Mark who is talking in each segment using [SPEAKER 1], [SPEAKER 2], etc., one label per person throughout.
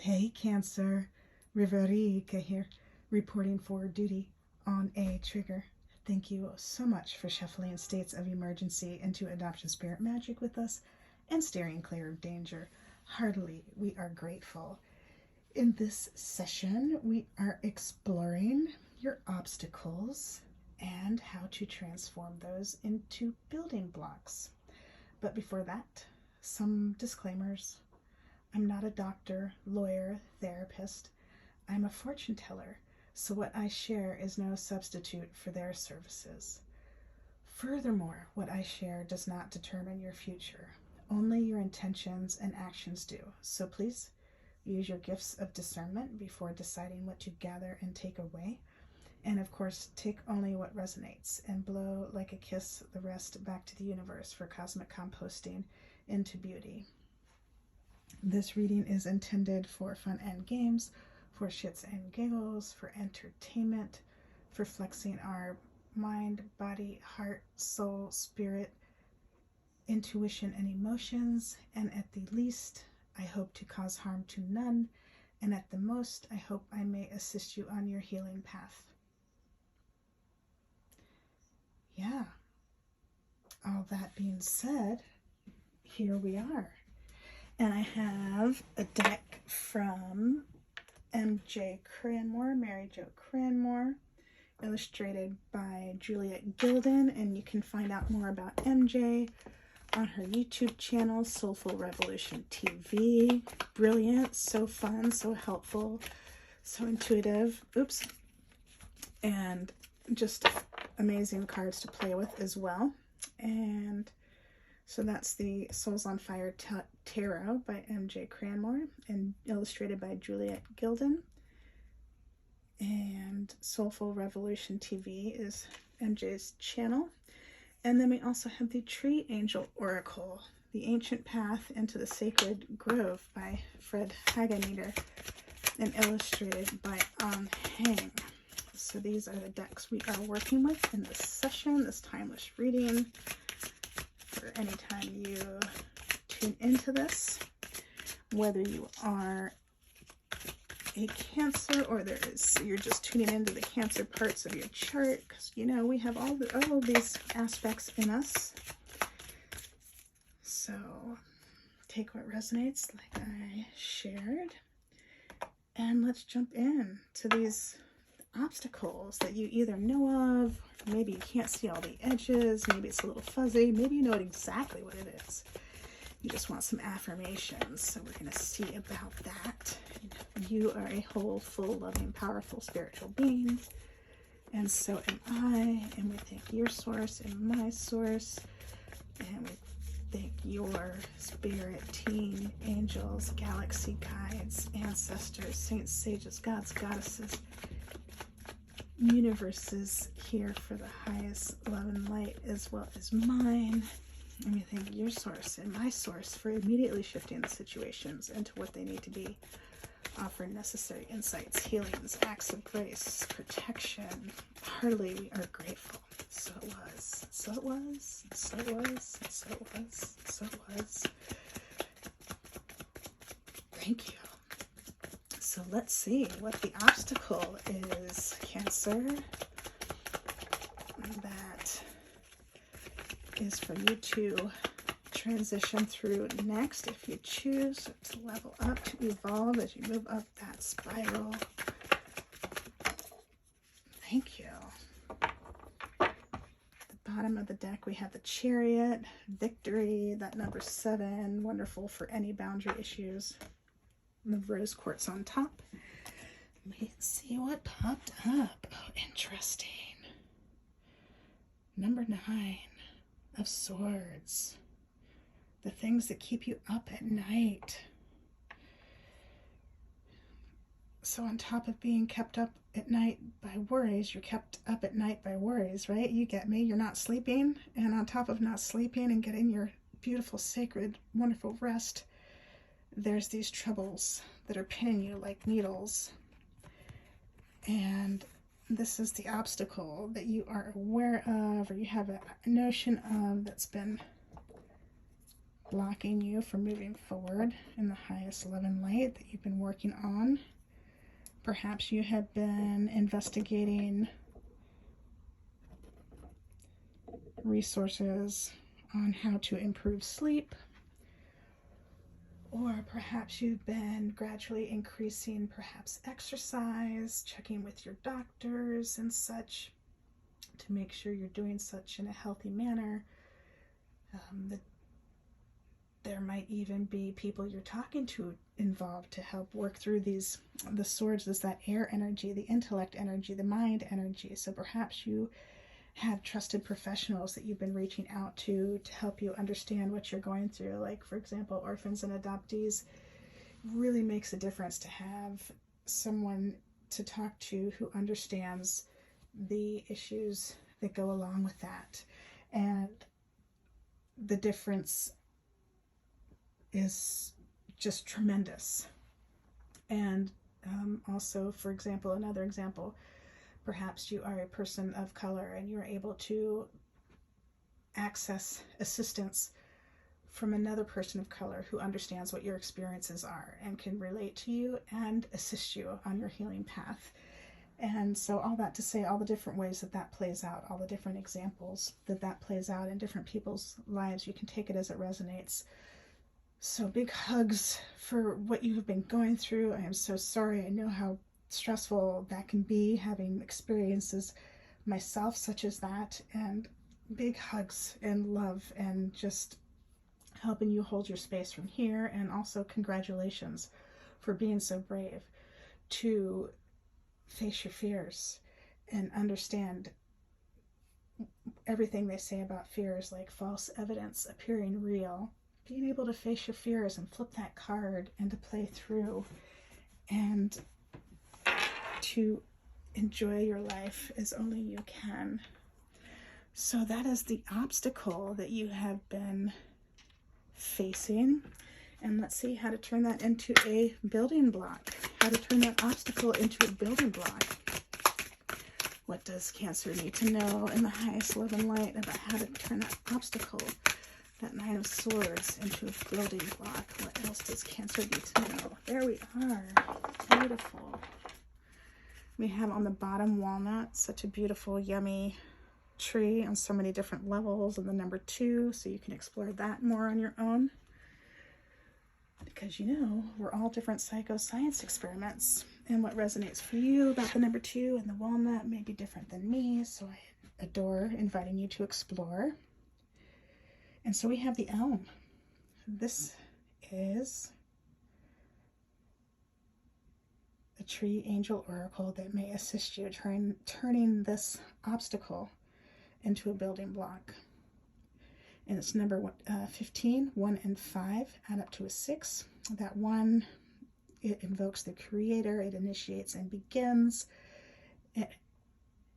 [SPEAKER 1] Hey Cancer, Riverica here, reporting for duty on a trigger. Thank you so much for shuffling states of emergency into adoption spirit magic with us and steering clear of danger. Heartily, we are grateful. In this session, we are exploring your obstacles and how to transform those into building blocks. But before that, some disclaimers. I'm not a doctor, lawyer, therapist. I'm a fortune teller, so what I share is no substitute for their services. Furthermore, what I share does not determine your future. Only your intentions and actions do. So please use your gifts of discernment before deciding what to gather and take away. And of course, take only what resonates and blow like a kiss the rest back to the universe for cosmic composting into beauty. This reading is intended for fun and games, for shits and giggles, for entertainment, for flexing our mind, body, heart, soul, spirit, intuition, and emotions. And at the least, I hope to cause harm to none. And at the most, I hope I may assist you on your healing path. Yeah. All that being said, here we are. And I have a deck from MJ Cranmore, Mary Jo Cranmore, illustrated by Juliet Gilden. And you can find out more about MJ on her YouTube channel, Soulful Revolution TV. Brilliant, so fun, so helpful, so intuitive. Oops. And just amazing cards to play with as well. And so that's the Souls on Fire Tarot by MJ Cranmore and illustrated by Juliet Gilden. And Soulful Revolution TV is MJ's channel. And then we also have the Tree Angel Oracle, The Ancient Path into the Sacred Grove by Fred Hagemeter and illustrated by Hang. So these are the decks we are working with in this session, this timeless reading. For anytime you tune into this, whether you are a Cancer or you're just tuning into the Cancer parts of your chart, because you know we have all of these aspects in us. So take what resonates, like I shared, and let's jump in to these obstacles that you either know of, maybe you can't see all the edges, maybe it's a little fuzzy, maybe you know exactly what it is. You just want some affirmations, so we're going to see about that. You are a whole, full, loving, powerful spiritual being, and so am I, and we thank your source and my source, and we thank your spirit team, angels, galaxy guides, ancestors, saints, sages, gods, goddesses, universes here for the highest love and light as well as mine. And we thank your source and my source for immediately shifting the situations into what they need to be, offering necessary insights, healings, acts of grace, protection. Heartily we are grateful. So it was, so it was, so it was, so it was, so it was. Thank you. So let's see what the obstacle is, Cancer, that is for you to transition through next if you choose to level up, to evolve as you move up that spiral. Thank you. At the bottom of the deck we have the Chariot, Victory, that number 7, wonderful for any boundary issues. The rose quartz on top. Let's see what popped up. Oh, interesting. Number 9 of Swords. The things that keep you up at night. So on top of being kept up at night by worries, you're kept up at night by worries, right? You get me? You're not sleeping. And on top of not sleeping and getting your beautiful, sacred, wonderful rest, there's these troubles that are pinning you like needles. And this is the obstacle that you are aware of, or you have a notion of, that's been blocking you from moving forward in the highest love and light that you've been working on. Perhaps you have been investigating resources on how to improve sleep, or perhaps you've been gradually increasing perhaps exercise, checking with your doctors and such to make sure you're doing such in a healthy manner. There might even be people you're talking to involved to help work through the swords. There's that air energy, the intellect energy, the mind energy. So perhaps you have trusted professionals that you've been reaching out to help you understand what you're going through. Like, for example, orphans and adoptees. Really makes a difference to have someone to talk to who understands the issues that go along with that. And the difference is just tremendous. And also, for example, another example, perhaps you are a person of color and you're able to access assistance from another person of color who understands what your experiences are and can relate to you and assist you on your healing path. And so all that to say, all the different ways that that plays out, all the different examples that that plays out in different people's lives, you can take it as it resonates. So big hugs for what you have been going through. I am so sorry. I know how stressful that can be, having experiences myself such as that. And big hugs and love and just helping you hold your space from here. And also congratulations for being so brave to face your fears and understand everything they say about fears, like false evidence appearing real. Being able to face your fears and flip that card and to play through and to enjoy your life as only you can. So that is the obstacle that you have been facing. And let's see how to turn that into a building block. How to turn that obstacle into a building block. What does Cancer need to know in the highest love and light about how to turn that obstacle, that Nine of Swords, into a building block? What else does Cancer need to know? There we are. Beautiful. We have on the bottom walnut, such a beautiful, yummy tree on so many different levels, and the number 2, so you can explore that more on your own. Because, you know, we're all different psychoscience experiments, and what resonates for you about the number 2 and the walnut may be different than me, so I adore inviting you to explore. And so we have the elm. This is a tree angel oracle that may assist you turning this obstacle into a building block. And it's number 15, 1 and 5, add up to a 6. That 1, it invokes the creator, it initiates and begins. It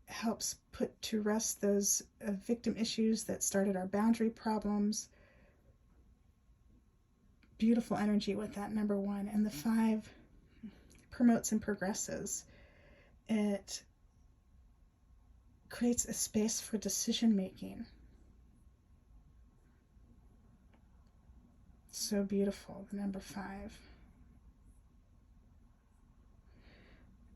[SPEAKER 1] helps put to rest those victim issues that started our boundary problems. Beautiful energy with that number 1. And the 5 promotes and progresses. It creates a space for decision making. So beautiful, the number 5.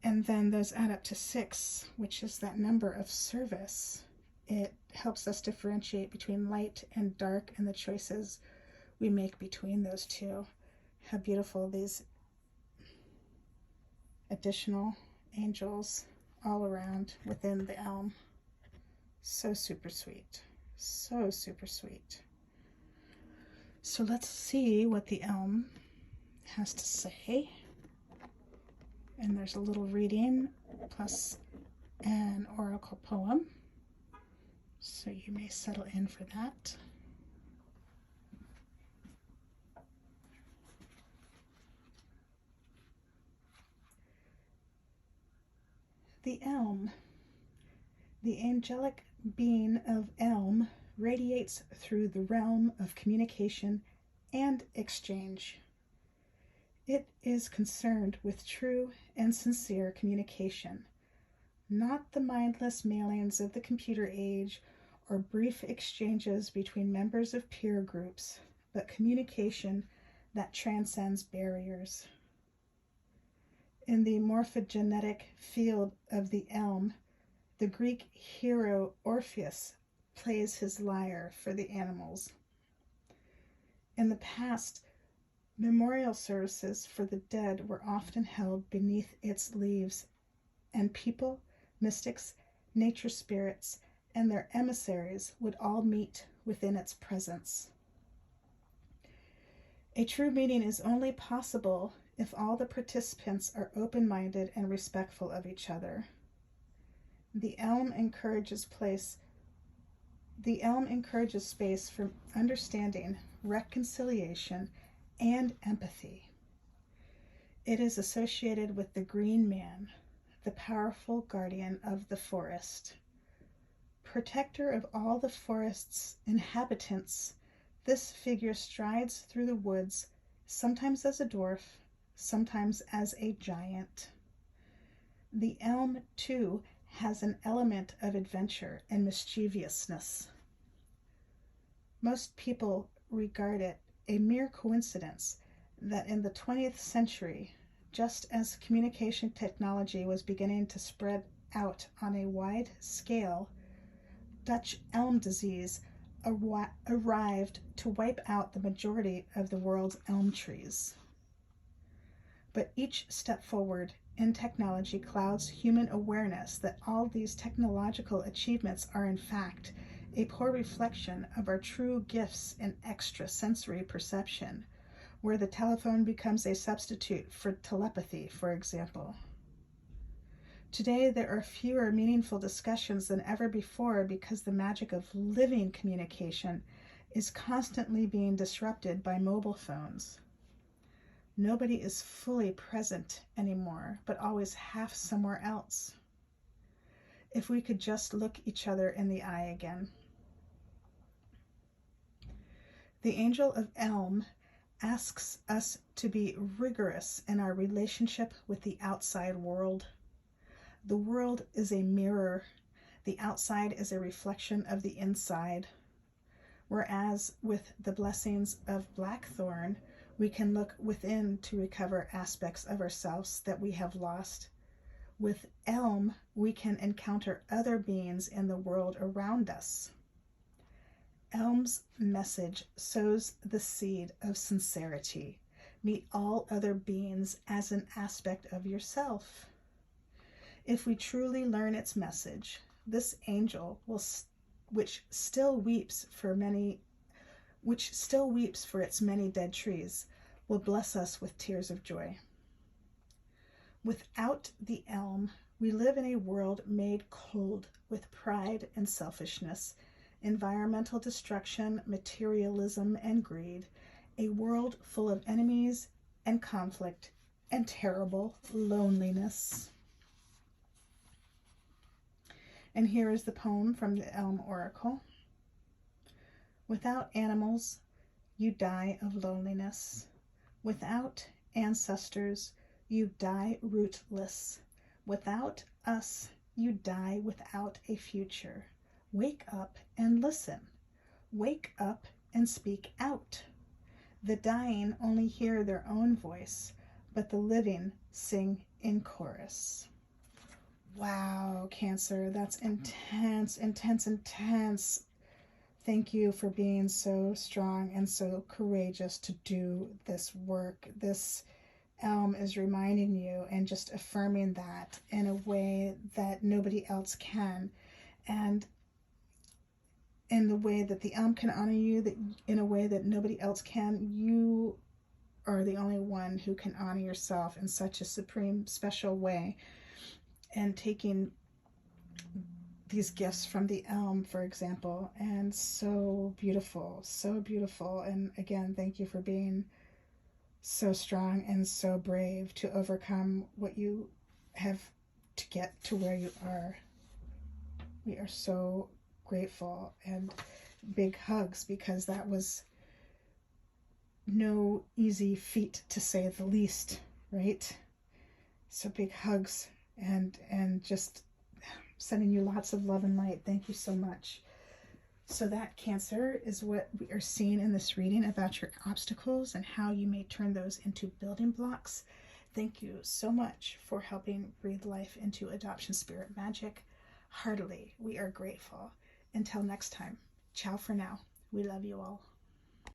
[SPEAKER 1] And then those add up to 6, which is that number of service. It helps us differentiate between light and dark and the choices we make between those two. How beautiful these additional angels all around within the elm. So super sweet. So super sweet. So let's see what the elm has to say. And there's a little reading plus an oracle poem. So you may settle in for that. The elm. The angelic being of elm radiates through the realm of communication and exchange. It is concerned with true and sincere communication, not the mindless mailings of the computer age or brief exchanges between members of peer groups but communication that transcends barriers. In the morphogenetic field of the elm, the Greek hero Orpheus plays his lyre for the animals. In the past, memorial services for the dead were often held beneath its leaves, and people, mystics, nature spirits, and their emissaries would all meet within its presence. A true meeting is only possible if all the participants are open-minded and respectful of each other. The elm encourages space for understanding, reconciliation, and empathy. It is associated with the green man, the powerful guardian of the forest. Protector of all the forest's inhabitants, this figure strides through the woods, sometimes as a dwarf, sometimes as a giant. The elm, too, has an element of adventure and mischievousness. Most people regard it a mere coincidence that in the 20th century, just as communication technology was beginning to spread out on a wide scale, Dutch elm disease arrived to wipe out the majority of the world's elm trees. But each step forward in technology clouds human awareness that all these technological achievements are in fact a poor reflection of our true gifts in extrasensory perception, where the telephone becomes a substitute for telepathy, for example. Today, there are fewer meaningful discussions than ever before because the magic of living communication is constantly being disrupted by mobile phones. Nobody is fully present anymore, but always half somewhere else. If we could just look each other in the eye again. The angel of Elm asks us to be rigorous in our relationship with the outside world. The world is a mirror. The outside is a reflection of the inside. Whereas with the blessings of Blackthorn, we can look within to recover aspects of ourselves that we have lost. With Elm, we can encounter other beings in the world around us. Elm's message sows the seed of sincerity. Meet all other beings as an aspect of yourself. If we truly learn its message, this angel which still weeps for its many dead trees, will bless us with tears of joy. Without the elm, we live in a world made cold with pride and selfishness, environmental destruction, materialism, and greed, a world full of enemies and conflict and terrible loneliness. And here is the poem from the Elm Oracle. Without animals, you die of loneliness. Without ancestors, you die rootless. Without us, you die without a future. Wake up and listen. Wake up and speak out. The dying only hear their own voice, but the living sing in chorus. Wow, Cancer, that's intense, intense, intense. Thank you for being so strong and so courageous to do this work. This elm is reminding you and just affirming that in a way that nobody else can. And in the way that the elm can honor you, that in a way that nobody else can, you are the only one who can honor yourself in such a supreme, special way. And taking these gifts from the elm, for example, and so beautiful, so beautiful. And again, thank you for being so strong and so brave to overcome what you have to get to where you are. We are so grateful, and big hugs, because that was no easy feat, to say the least, right? So big hugs, and just sending you lots of love and light. Thank you so much. So that Cancer is what we are seeing in this reading about your obstacles and how you may turn those into building blocks. Thank you so much for helping breathe life into adoption spirit magic. Heartily, we are grateful. Until next time, ciao for now. We love you all.